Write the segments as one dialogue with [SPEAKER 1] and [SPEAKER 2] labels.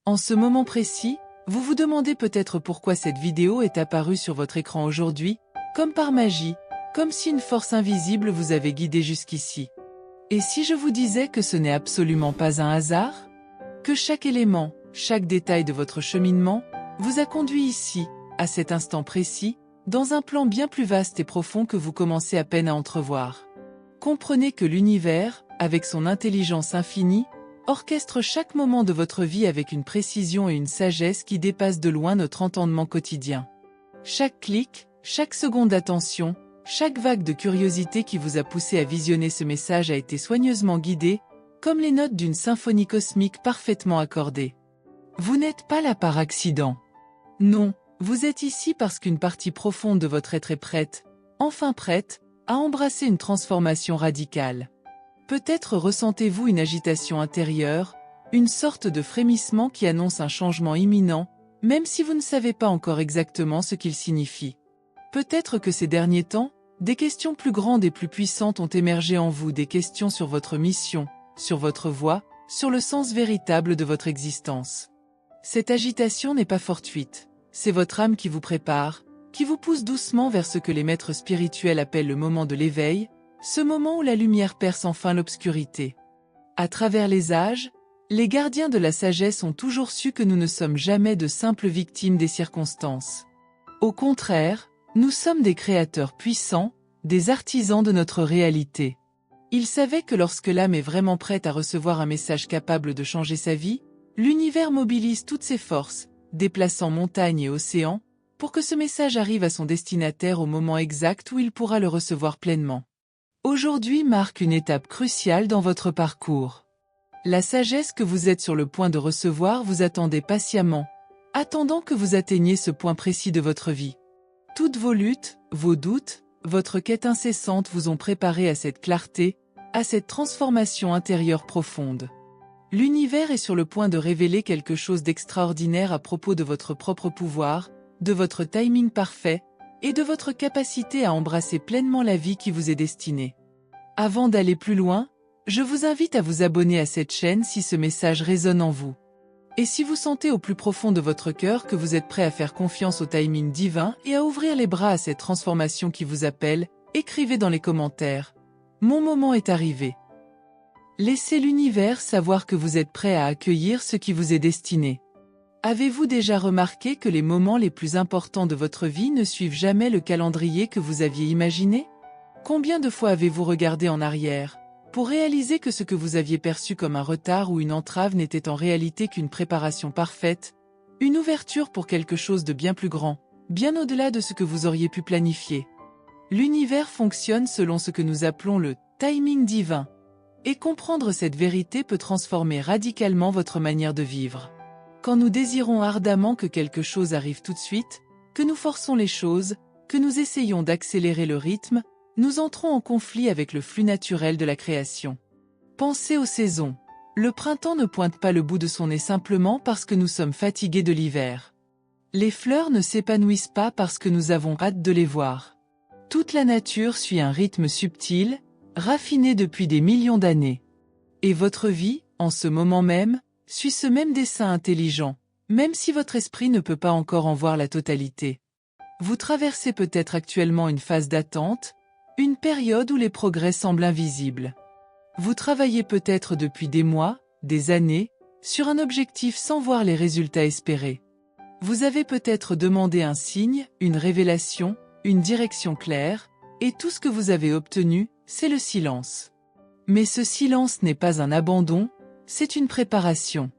[SPEAKER 1] En ce moment précis, vous vous demandez peut-être pourquoi cette vidéo est apparue sur votre écran aujourd'hui, comme par magie, comme si une force invisible vous avait guidé jusqu'ici. Et si je vous disais que ce n'est absolument pas un hasard? Que chaque élément, chaque détail de votre cheminement, vous a conduit ici, à cet instant précis, dans un plan bien plus vaste et profond que vous commencez à peine à entrevoir. Comprenez que l'univers, avec son intelligence infinie, orchestre chaque moment de votre vie avec une précision et une sagesse qui dépassent de loin notre entendement quotidien. Chaque clic, chaque seconde d'attention, chaque vague de curiosité qui vous a poussé à visionner ce message a été soigneusement guidée, comme les notes d'une symphonie cosmique parfaitement accordée. Vous n'êtes pas là par accident. Non, vous êtes ici parce qu'une partie profonde de votre être est prête, enfin prête, à embrasser une transformation radicale. Peut-être ressentez-vous une agitation intérieure, une sorte de frémissement qui annonce un changement imminent, même si vous ne savez pas encore exactement ce qu'il signifie. Peut-être que ces derniers temps, des questions plus grandes et plus puissantes ont émergé en vous, des questions sur votre mission, sur votre voie, sur le sens véritable de votre existence. Cette agitation n'est pas fortuite, c'est votre âme qui vous prépare, qui vous pousse doucement vers ce que les maîtres spirituels appellent le moment de l'éveil, ce moment où la lumière perce enfin l'obscurité. À travers les âges, les gardiens de la sagesse ont toujours su que nous ne sommes jamais de simples victimes des circonstances. Au contraire, nous sommes des créateurs puissants, des artisans de notre réalité. Ils savaient que lorsque l'âme est vraiment prête à recevoir un message capable de changer sa vie, l'univers mobilise toutes ses forces, déplaçant montagnes et océans, pour que ce message arrive à son destinataire au moment exact où il pourra le recevoir pleinement. Aujourd'hui marque une étape cruciale dans votre parcours. La sagesse que vous êtes sur le point de recevoir vous attendait patiemment, attendant que vous atteigniez ce point précis de votre vie. Toutes vos luttes, vos doutes, votre quête incessante vous ont préparé à cette clarté, à cette transformation intérieure profonde. L'univers est sur le point de révéler quelque chose d'extraordinaire à propos de votre propre pouvoir, de votre timing parfait, et de votre capacité à embrasser pleinement la vie qui vous est destinée. Avant d'aller plus loin, je vous invite à vous abonner à cette chaîne si ce message résonne en vous. Et si vous sentez au plus profond de votre cœur que vous êtes prêt à faire confiance au timing divin et à ouvrir les bras à cette transformation qui vous appelle, écrivez dans les commentaires. Mon moment est arrivé. Laissez l'univers savoir que vous êtes prêt à accueillir ce qui vous est destiné. Avez-vous déjà remarqué que les moments les plus importants de votre vie ne suivent jamais le calendrier que vous aviez imaginé? Combien de fois avez-vous regardé en arrière, pour réaliser que ce que vous aviez perçu comme un retard ou une entrave n'était en réalité qu'une préparation parfaite, une ouverture pour quelque chose de bien plus grand, bien au-delà de ce que vous auriez pu planifier? L'univers fonctionne selon ce que nous appelons le timing divin. Et comprendre cette vérité peut transformer radicalement votre manière de vivre. Quand nous désirons ardemment que quelque chose arrive tout de suite, que nous forçons les choses, que nous essayons d'accélérer le rythme, nous entrons en conflit avec le flux naturel de la création. Pensez aux saisons. Le printemps ne pointe pas le bout de son nez simplement parce que nous sommes fatigués de l'hiver. Les fleurs ne s'épanouissent pas parce que nous avons hâte de les voir. Toute la nature suit un rythme subtil, raffiné depuis des millions d'années. Et votre vie, en ce moment même, suit ce même dessin intelligent, même si votre esprit ne peut pas encore en voir la totalité. Vous traversez peut-être actuellement une phase d'attente, une période où les progrès semblent invisibles. Vous travaillez peut-être depuis des mois, des années, sur un objectif sans voir les résultats espérés. Vous avez peut-être demandé un signe, une révélation, une direction claire, et tout ce que vous avez obtenu, c'est le silence. Mais ce silence n'est pas un abandon, c'est une préparation.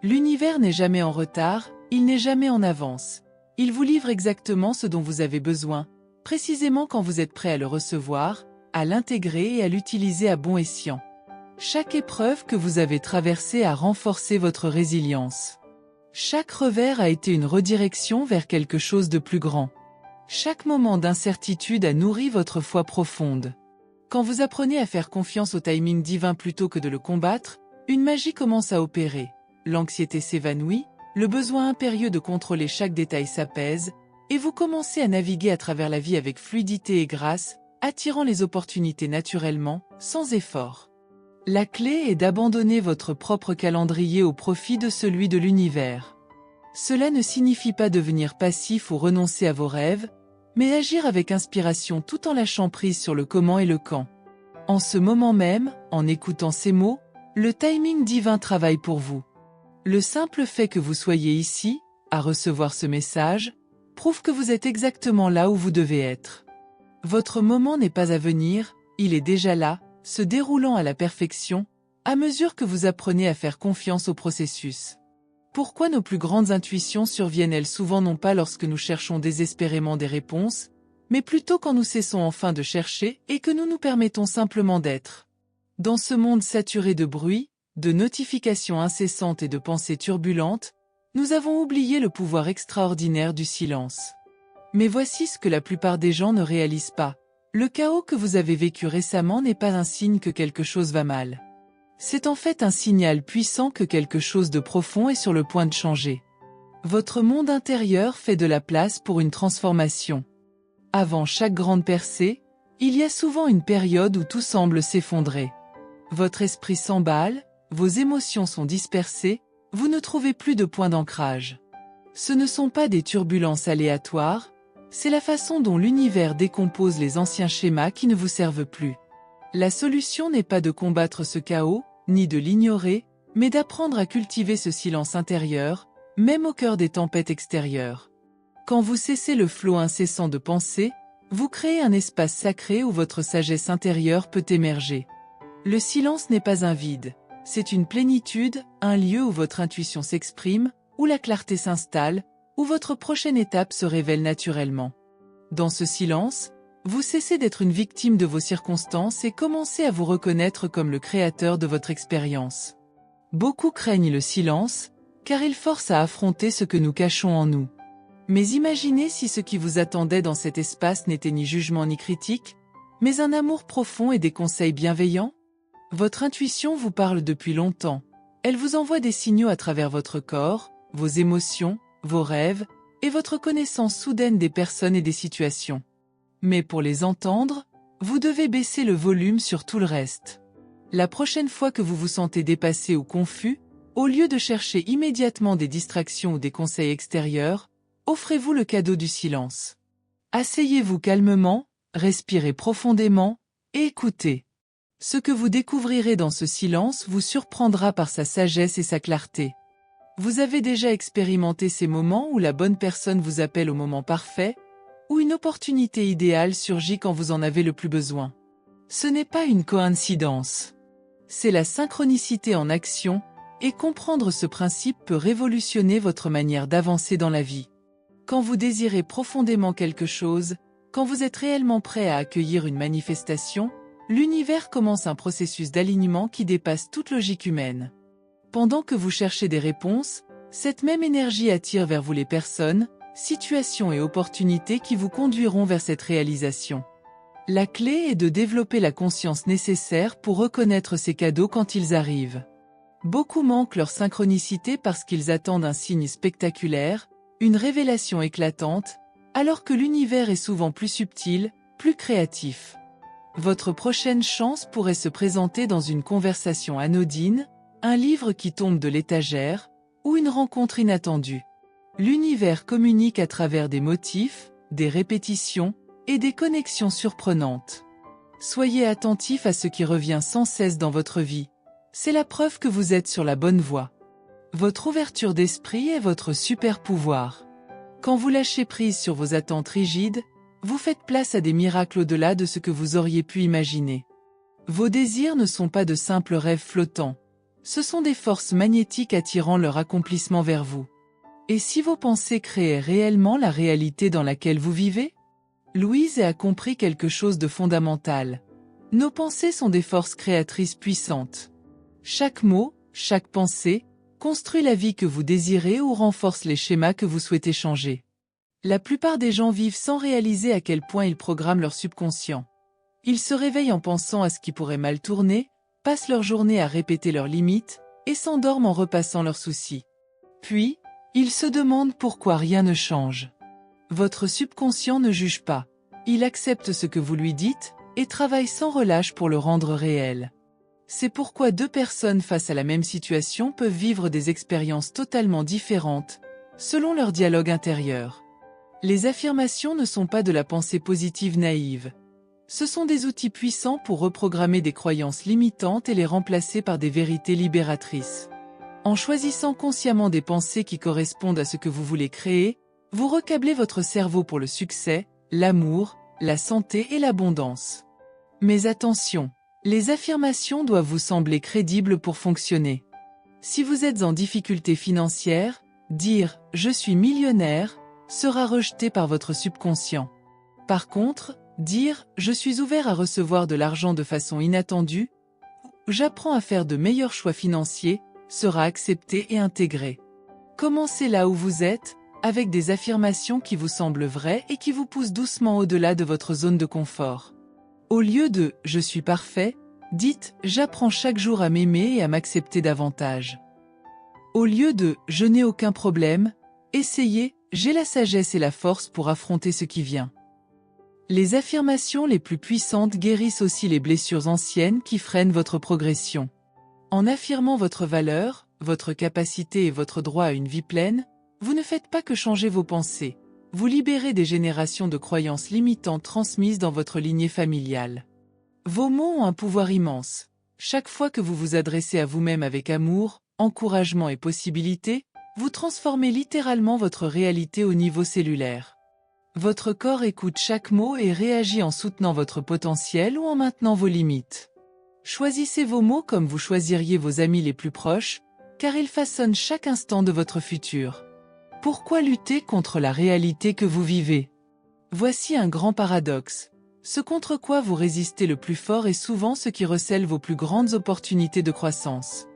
[SPEAKER 1] L'univers n'est jamais en retard, il n'est jamais en avance. Il vous livre exactement ce dont vous avez besoin, précisément quand vous êtes prêt à le recevoir, à l'intégrer et à l'utiliser à bon escient. Chaque épreuve que vous avez traversée a renforcé votre résilience. Chaque revers a été une redirection vers quelque chose de plus grand. Chaque moment d'incertitude a nourri votre foi profonde. Quand vous apprenez à faire confiance au timing divin plutôt que de le combattre, une magie commence à opérer. L'anxiété s'évanouit, le besoin impérieux de contrôler chaque détail s'apaise, et vous commencez à naviguer à travers la vie avec fluidité et grâce, attirant les opportunités naturellement, sans effort. La clé est d'abandonner votre propre calendrier au profit de celui de l'univers. Cela ne signifie pas devenir passif ou renoncer à vos rêves, mais agir avec inspiration tout en lâchant prise sur le comment et le quand. En ce moment même, en écoutant ces mots, le timing divin travaille pour vous. Le simple fait que vous soyez ici, à recevoir ce message, prouve que vous êtes exactement là où vous devez être. Votre moment n'est pas à venir, il est déjà là, se déroulant à la perfection, à mesure que vous apprenez à faire confiance au processus. Pourquoi nos plus grandes intuitions surviennent-elles souvent non pas lorsque nous cherchons désespérément des réponses, mais plutôt quand nous cessons enfin de chercher et que nous nous permettons simplement d'être. Dans ce monde saturé de bruit, de notifications incessantes et de pensées turbulentes, nous avons oublié le pouvoir extraordinaire du silence. Mais voici ce que la plupart des gens ne réalisent pas. Le chaos que vous avez vécu récemment n'est pas un signe que quelque chose va mal. C'est en fait un signal puissant que quelque chose de profond est sur le point de changer. Votre monde intérieur fait de la place pour une transformation. Avant chaque grande percée, il y a souvent une période où tout semble s'effondrer. Votre esprit s'emballe, vos émotions sont dispersées, vous ne trouvez plus de point d'ancrage. Ce ne sont pas des turbulences aléatoires, c'est la façon dont l'univers décompose les anciens schémas qui ne vous servent plus. La solution n'est pas de combattre ce chaos, ni de l'ignorer, mais d'apprendre à cultiver ce silence intérieur, même au cœur des tempêtes extérieures. Quand vous cessez le flot incessant de pensées, vous créez un espace sacré où votre sagesse intérieure peut émerger. Le silence n'est pas un vide, c'est une plénitude, un lieu où votre intuition s'exprime, où la clarté s'installe, où votre prochaine étape se révèle naturellement. Dans ce silence, vous cessez d'être une victime de vos circonstances et commencez à vous reconnaître comme le créateur de votre expérience. Beaucoup craignent le silence, car il force à affronter ce que nous cachons en nous. Mais imaginez si ce qui vous attendait dans cet espace n'était ni jugement ni critique, mais un amour profond et des conseils bienveillants. Votre intuition vous parle depuis longtemps. Elle vous envoie des signaux à travers votre corps, vos émotions, vos rêves, et votre connaissance soudaine des personnes et des situations. Mais pour les entendre, vous devez baisser le volume sur tout le reste. La prochaine fois que vous vous sentez dépassé ou confus, au lieu de chercher immédiatement des distractions ou des conseils extérieurs, offrez-vous le cadeau du silence. Asseyez-vous calmement, respirez profondément, et écoutez. Ce que vous découvrirez dans ce silence vous surprendra par sa sagesse et sa clarté. Vous avez déjà expérimenté ces moments où la bonne personne vous appelle au moment parfait, où une opportunité idéale surgit quand vous en avez le plus besoin. Ce n'est pas une coïncidence. C'est la synchronicité en action, et comprendre ce principe peut révolutionner votre manière d'avancer dans la vie. Quand vous désirez profondément quelque chose, quand vous êtes réellement prêt à accueillir une manifestation, l'univers commence un processus d'alignement qui dépasse toute logique humaine. Pendant que vous cherchez des réponses, cette même énergie attire vers vous les personnes, situations et opportunités qui vous conduiront vers cette réalisation. La clé est de développer la conscience nécessaire pour reconnaître ces cadeaux quand ils arrivent. Beaucoup manquent leur synchronicité parce qu'ils attendent un signe spectaculaire, une révélation éclatante, alors que l'univers est souvent plus subtil, plus créatif. Votre prochaine chance pourrait se présenter dans une conversation anodine, un livre qui tombe de l'étagère, ou une rencontre inattendue. L'univers communique à travers des motifs, des répétitions, et des connexions surprenantes. Soyez attentif à ce qui revient sans cesse dans votre vie. C'est la preuve que vous êtes sur la bonne voie. Votre ouverture d'esprit est votre super pouvoir. Quand vous lâchez prise sur vos attentes rigides, vous faites place à des miracles au-delà de ce que vous auriez pu imaginer. Vos désirs ne sont pas de simples rêves flottants. Ce sont des forces magnétiques attirant leur accomplissement vers vous. Et si vos pensées créaient réellement la réalité dans laquelle vous vivez? Louise a compris quelque chose de fondamental. Nos pensées sont des forces créatrices puissantes. Chaque mot, chaque pensée, construit la vie que vous désirez ou renforce les schémas que vous souhaitez changer. La plupart des gens vivent sans réaliser à quel point ils programment leur subconscient. Ils se réveillent en pensant à ce qui pourrait mal tourner, passent leur journée à répéter leurs limites, et s'endorment en repassant leurs soucis. Puis, ils se demandent pourquoi rien ne change. Votre subconscient ne juge pas. Il accepte ce que vous lui dites, et travaille sans relâche pour le rendre réel. C'est pourquoi deux personnes face à la même situation peuvent vivre des expériences totalement différentes, selon leur dialogue intérieur. Les affirmations ne sont pas de la pensée positive naïve. Ce sont des outils puissants pour reprogrammer des croyances limitantes et les remplacer par des vérités libératrices. En choisissant consciemment des pensées qui correspondent à ce que vous voulez créer, vous recablez votre cerveau pour le succès, l'amour, la santé et l'abondance. Mais attention, les affirmations doivent vous sembler crédibles pour fonctionner. Si vous êtes en difficulté financière, dire « je suis millionnaire » sera rejeté par votre subconscient. Par contre, dire « je suis ouvert à recevoir de l'argent de façon inattendue » ou « j'apprends à faire de meilleurs choix financiers » sera accepté et intégré. Commencez là où vous êtes, avec des affirmations qui vous semblent vraies et qui vous poussent doucement au-delà de votre zone de confort. Au lieu de « je suis parfait », dites « j'apprends chaque jour à m'aimer et à m'accepter davantage ». Au lieu de « je n'ai aucun problème », essayez « j'ai la sagesse et la force pour affronter ce qui vient ». Les affirmations les plus puissantes guérissent aussi les blessures anciennes qui freinent votre progression. En affirmant votre valeur, votre capacité et votre droit à une vie pleine, vous ne faites pas que changer vos pensées, vous libérez des générations de croyances limitantes transmises dans votre lignée familiale. Vos mots ont un pouvoir immense. Chaque fois que vous vous adressez à vous-même avec amour, encouragement et possibilité, vous transformez littéralement votre réalité au niveau cellulaire. Votre corps écoute chaque mot et réagit en soutenant votre potentiel ou en maintenant vos limites. Choisissez vos mots comme vous choisiriez vos amis les plus proches, car ils façonnent chaque instant de votre futur. Pourquoi lutter contre la réalité que vous vivez? Voici un grand paradoxe. Ce contre quoi vous résistez le plus fort est souvent ce qui recèle vos plus grandes opportunités de croissance.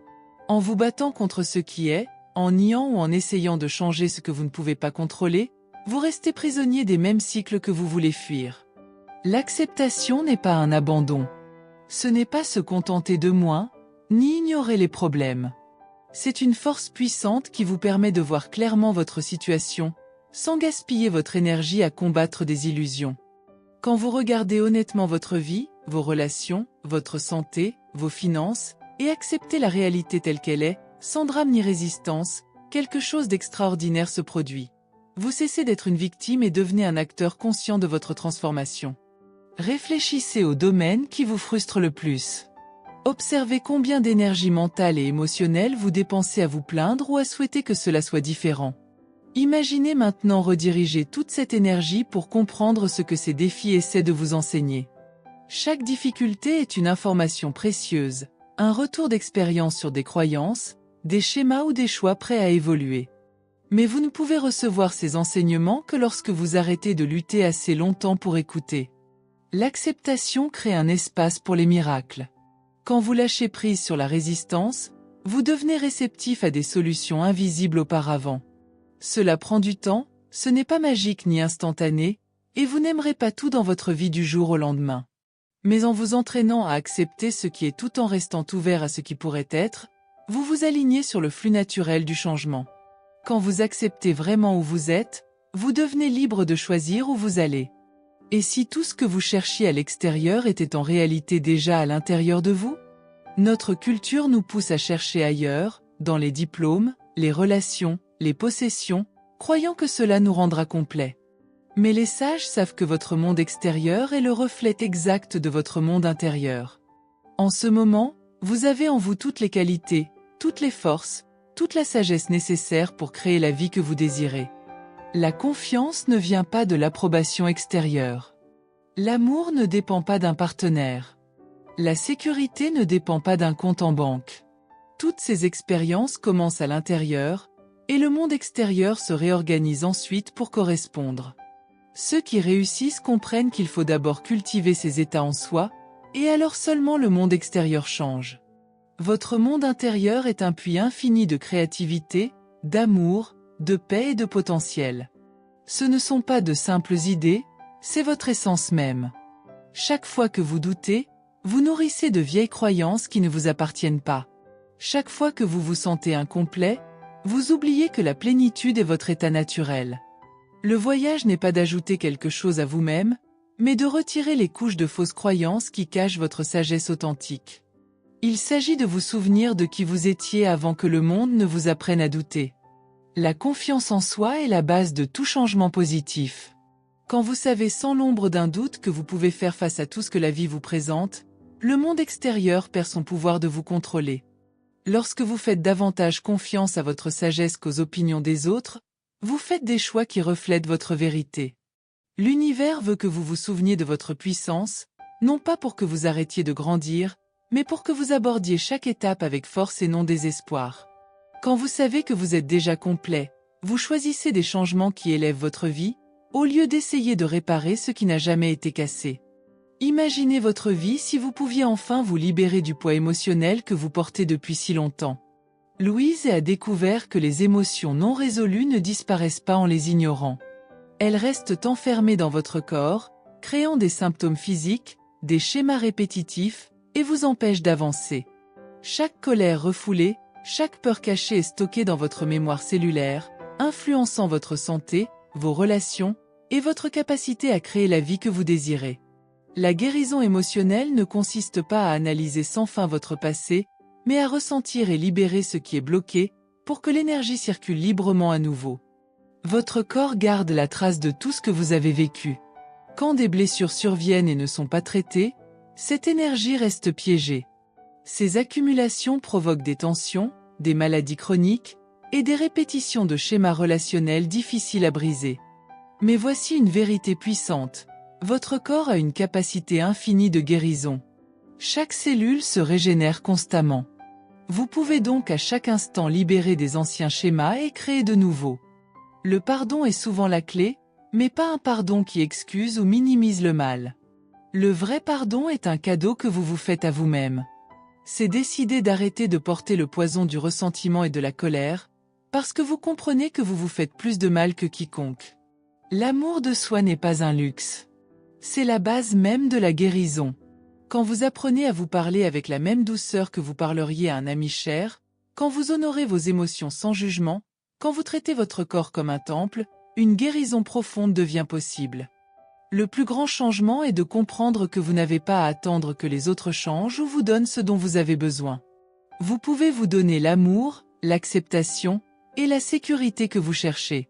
[SPEAKER 1] En vous battant contre ce qui est, en niant ou en essayant de changer ce que vous ne pouvez pas contrôler, vous restez prisonnier des mêmes cycles que vous voulez fuir. L'acceptation n'est pas un abandon. Ce n'est pas se contenter de moins, ni ignorer les problèmes. C'est une force puissante qui vous permet de voir clairement votre situation, sans gaspiller votre énergie à combattre des illusions. Quand vous regardez honnêtement votre vie, vos relations, votre santé, vos finances, et acceptez la réalité telle qu'elle est, sans drame ni résistance, quelque chose d'extraordinaire se produit. Vous cessez d'être une victime et devenez un acteur conscient de votre transformation. Réfléchissez au domaine qui vous frustre le plus. Observez combien d'énergie mentale et émotionnelle vous dépensez à vous plaindre ou à souhaiter que cela soit différent. Imaginez maintenant rediriger toute cette énergie pour comprendre ce que ces défis essaient de vous enseigner. Chaque difficulté est une information précieuse, un retour d'expérience sur des croyances, des schémas ou des choix prêts à évoluer. Mais vous ne pouvez recevoir ces enseignements que lorsque vous arrêtez de lutter assez longtemps pour écouter. L'acceptation crée un espace pour les miracles. Quand vous lâchez prise sur la résistance, vous devenez réceptif à des solutions invisibles auparavant. Cela prend du temps, ce n'est pas magique ni instantané, et vous n'aimerez pas tout dans votre vie du jour au lendemain. Mais en vous entraînant à accepter ce qui est tout en restant ouvert à ce qui pourrait être, vous vous alignez sur le flux naturel du changement. Quand vous acceptez vraiment où vous êtes, vous devenez libre de choisir où vous allez. Et si tout ce que vous cherchiez à l'extérieur était en réalité déjà à l'intérieur de vous? Notre culture nous pousse à chercher ailleurs, dans les diplômes, les relations, les possessions, croyant que cela nous rendra complets. Mais les sages savent que votre monde extérieur est le reflet exact de votre monde intérieur. En ce moment, vous avez en vous toutes les qualités, toutes les forces, toute la sagesse nécessaire pour créer la vie que vous désirez. La confiance ne vient pas de l'approbation extérieure. L'amour ne dépend pas d'un partenaire. La sécurité ne dépend pas d'un compte en banque. Toutes ces expériences commencent à l'intérieur, et le monde extérieur se réorganise ensuite pour correspondre. Ceux qui réussissent comprennent qu'il faut d'abord cultiver ces états en soi, et alors seulement le monde extérieur change. Votre monde intérieur est un puits infini de créativité, d'amour, de paix et de potentiel. Ce ne sont pas de simples idées, c'est votre essence même. Chaque fois que vous doutez, vous nourrissez de vieilles croyances qui ne vous appartiennent pas. Chaque fois que vous vous sentez incomplet, vous oubliez que la plénitude est votre état naturel. Le voyage n'est pas d'ajouter quelque chose à vous-même, mais de retirer les couches de fausses croyances qui cachent votre sagesse authentique. Il s'agit de vous souvenir de qui vous étiez avant que le monde ne vous apprenne à douter. La confiance en soi est la base de tout changement positif. Quand vous savez sans l'ombre d'un doute que vous pouvez faire face à tout ce que la vie vous présente, le monde extérieur perd son pouvoir de vous contrôler. Lorsque vous faites davantage confiance à votre sagesse qu'aux opinions des autres, vous faites des choix qui reflètent votre vérité. L'univers veut que vous vous souveniez de votre puissance, non pas pour que vous arrêtiez de grandir, mais pour que vous abordiez chaque étape avec force et non désespoir. Quand vous savez que vous êtes déjà complet, vous choisissez des changements qui élèvent votre vie, au lieu d'essayer de réparer ce qui n'a jamais été cassé. Imaginez votre vie si vous pouviez enfin vous libérer du poids émotionnel que vous portez depuis si longtemps. Louise a découvert que les émotions non résolues ne disparaissent pas en les ignorant. Elles restent enfermées dans votre corps, créant des symptômes physiques, des schémas répétitifs, et vous empêchent d'avancer. Chaque colère refoulée, chaque peur cachée est stockée dans votre mémoire cellulaire, influençant votre santé, vos relations, et votre capacité à créer la vie que vous désirez. La guérison émotionnelle ne consiste pas à analyser sans fin votre passé, mais à ressentir et libérer ce qui est bloqué, pour que l'énergie circule librement à nouveau. Votre corps garde la trace de tout ce que vous avez vécu. Quand des blessures surviennent et ne sont pas traitées, cette énergie reste piégée. Ces accumulations provoquent des tensions, des maladies chroniques, et des répétitions de schémas relationnels difficiles à briser. Mais voici une vérité puissante. Votre corps a une capacité infinie de guérison. Chaque cellule se régénère constamment. Vous pouvez donc à chaque instant libérer des anciens schémas et créer de nouveaux. Le pardon est souvent la clé, mais pas un pardon qui excuse ou minimise le mal. Le vrai pardon est un cadeau que vous vous faites à vous-même. C'est décider d'arrêter de porter le poison du ressentiment et de la colère, parce que vous comprenez que vous vous faites plus de mal que quiconque. L'amour de soi n'est pas un luxe. C'est la base même de la guérison. Quand vous apprenez à vous parler avec la même douceur que vous parleriez à un ami cher, quand vous honorez vos émotions sans jugement, quand vous traitez votre corps comme un temple, une guérison profonde devient possible. Le plus grand changement est de comprendre que vous n'avez pas à attendre que les autres changent ou vous donnent ce dont vous avez besoin. Vous pouvez vous donner l'amour, l'acceptation et la sécurité que vous cherchez.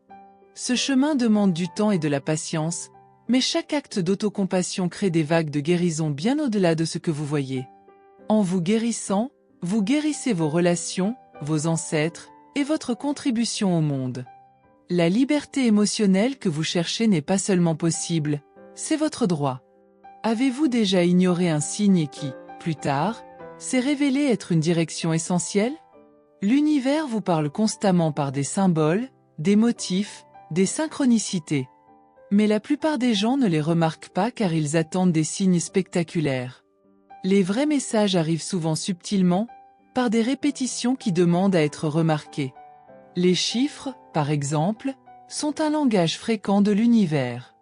[SPEAKER 1] Ce chemin demande du temps et de la patience, mais chaque acte d'autocompassion crée des vagues de guérison bien au-delà de ce que vous voyez. En vous guérissant, vous guérissez vos relations, vos ancêtres, et votre contribution au monde. La liberté émotionnelle que vous cherchez n'est pas seulement possible, c'est votre droit. Avez-vous déjà ignoré un signe qui, plus tard, s'est révélé être une direction essentielle? L'univers vous parle constamment par des symboles, des motifs, des synchronicités. Mais la plupart des gens ne les remarquent pas car ils attendent des signes spectaculaires. Les vrais messages arrivent souvent subtilement, par des répétitions qui demandent à être remarquées. Les chiffres, par exemple, sont un langage fréquent de l'univers.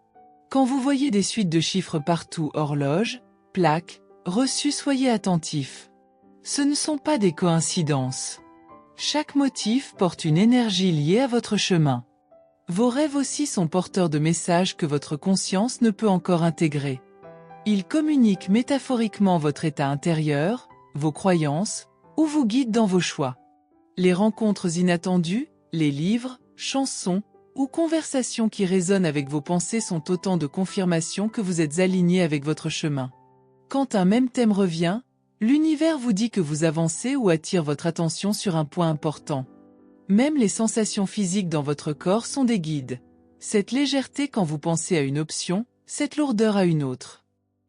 [SPEAKER 1] Quand vous voyez des suites de chiffres partout, horloges, plaques, reçus, soyez attentifs. Ce ne sont pas des coïncidences. Chaque motif porte une énergie liée à votre chemin. Vos rêves aussi sont porteurs de messages que votre conscience ne peut encore intégrer. Ils communiquent métaphoriquement votre état intérieur, vos croyances, ou vous guident dans vos choix. Les rencontres inattendues, les livres, chansons, ou conversations qui résonnent avec vos pensées sont autant de confirmations que vous êtes aligné avec votre chemin. Quand un même thème revient, l'univers vous dit que vous avancez ou attire votre attention sur un point important. Même les sensations physiques dans votre corps sont des guides. Cette légèreté quand vous pensez à une option, cette lourdeur à une autre.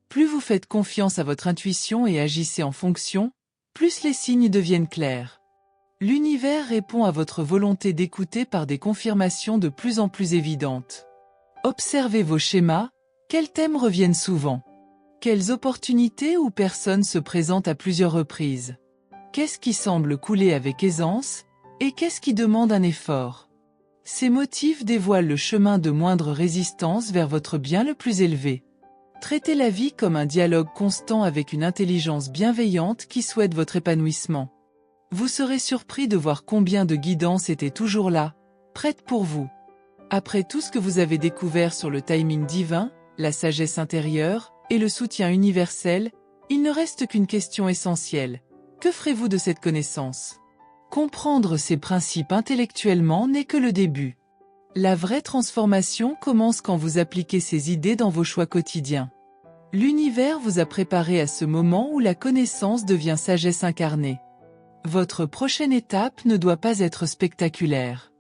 [SPEAKER 1] Plus vous faites confiance à votre intuition et agissez en fonction, plus les signes deviennent clairs. L'univers répond à votre volonté d'écouter par des confirmations de plus en plus évidentes. Observez vos schémas, quels thèmes reviennent souvent? Quelles opportunités ou personnes se présentent à plusieurs reprises? Qu'est-ce qui semble couler avec aisance? Et qu'est-ce qui demande un effort? Ces motifs dévoilent le chemin de moindre résistance vers votre bien le plus élevé. Traitez la vie comme un dialogue constant avec une intelligence bienveillante qui souhaite votre épanouissement. Vous serez surpris de voir combien de guidance était toujours là, prête pour vous. Après tout ce que vous avez découvert sur le timing divin, la sagesse intérieure et le soutien universel, il ne reste qu'une question essentielle. Que ferez-vous de cette connaissance? Comprendre ces principes intellectuellement n'est que le début. La vraie transformation commence quand vous appliquez ces idées dans vos choix quotidiens. L'univers vous a préparé à ce moment où la connaissance devient sagesse incarnée. Votre prochaine étape ne doit pas être spectaculaire.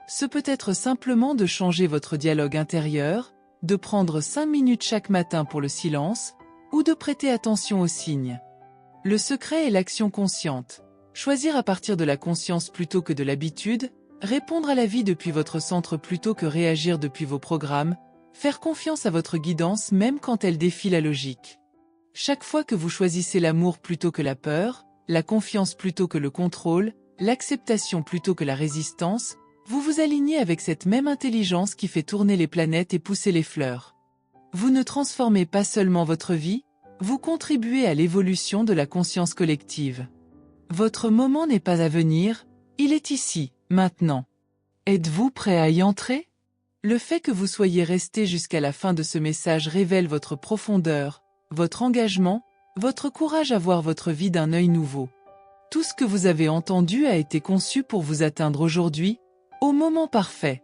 [SPEAKER 1] Ce peut être simplement de changer votre dialogue intérieur, de prendre 5 minutes chaque matin pour le silence, ou de prêter attention aux signes. Le secret est l'action consciente. Choisir à partir de la conscience plutôt que de l'habitude, répondre à la vie depuis votre centre plutôt que réagir depuis vos programmes, faire confiance à votre guidance même quand elle défie la logique. Chaque fois que vous choisissez l'amour plutôt que la peur, la confiance plutôt que le contrôle, l'acceptation plutôt que la résistance, vous vous alignez avec cette même intelligence qui fait tourner les planètes et pousser les fleurs. Vous ne transformez pas seulement votre vie, vous contribuez à l'évolution de la conscience collective. Votre moment n'est pas à venir, il est ici, maintenant. Êtes-vous prêt à y entrer? Le fait que vous soyez resté jusqu'à la fin de ce message révèle votre profondeur, votre engagement, votre courage à voir votre vie d'un œil nouveau. Tout ce que vous avez entendu a été conçu pour vous atteindre aujourd'hui, au moment parfait.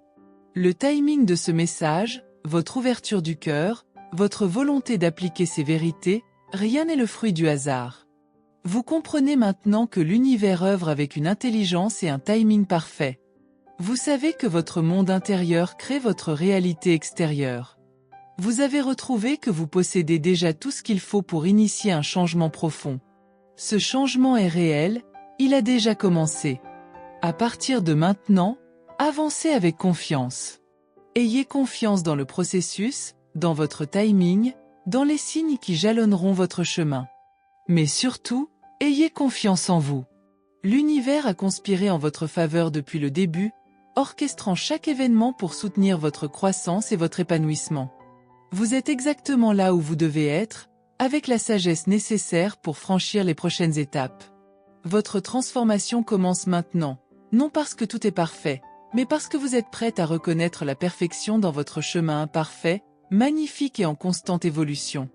[SPEAKER 1] Le timing de ce message, votre ouverture du cœur, votre volonté d'appliquer ces vérités, rien n'est le fruit du hasard. Vous comprenez maintenant que l'univers œuvre avec une intelligence et un timing parfait. Vous savez que votre monde intérieur crée votre réalité extérieure. Vous avez retrouvé que vous possédez déjà tout ce qu'il faut pour initier un changement profond. Ce changement est réel, il a déjà commencé. À partir de maintenant, avancez avec confiance. Ayez confiance dans le processus, dans votre timing, dans les signes qui jalonneront votre chemin. Mais surtout, ayez confiance en vous. L'univers a conspiré en votre faveur depuis le début, orchestrant chaque événement pour soutenir votre croissance et votre épanouissement. Vous êtes exactement là où vous devez être, avec la sagesse nécessaire pour franchir les prochaines étapes. Votre transformation commence maintenant, non parce que tout est parfait, mais parce que vous êtes prête à reconnaître la perfection dans votre chemin imparfait, magnifique et en constante évolution.